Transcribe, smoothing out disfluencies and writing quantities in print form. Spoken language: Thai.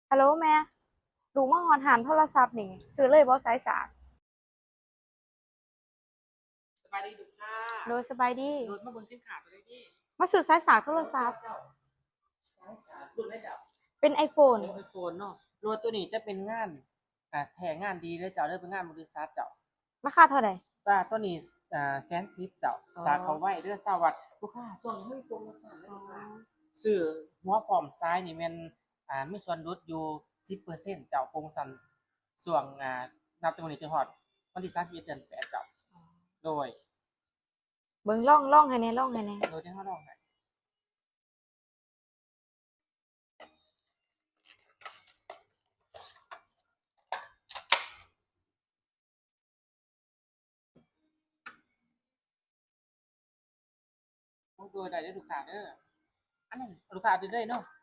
ฮัลโหลแม่ลูกมาฮอดหานโทรศัพท์นี่ซื้อเลยบ่สายสากสบายดีลูกค้าโดยสบายดีรถมาบนสินค้าตัวได้ที่มาซื้อสายสากโทรศัพท์รุ่นได้จับเป็น iPhone ไอโฟนเนาะรถตัวนี้จะเป็นงานแถงานดีเลยเจ้าเด้อเป็นงานบริษัทเจ้าราคาเท่าไหร่ตัวนี้110,000เจ้าอ๋อสาขาไว้เด้อสวัสดิ์ลูกค้าช่วงนี้ไม่มีโปรโมชั่นเลยอ๋อลูกค้าซื้อหัวพร้อมซ้ายนี่แม่นมีส่วนลดอยู่10%เจ้าโปรโมชั่นช่วงนับจำนวนนี้จนฮอดวันที่31เดือน8เจ้าโดยเบิ่งล่องให้แน่ล่องให้แน่โดยที่เฮาลองให้โดยได้เด้อลูกค้าเด้ออันนั้นลูกค้าเอาเด้อเนาะ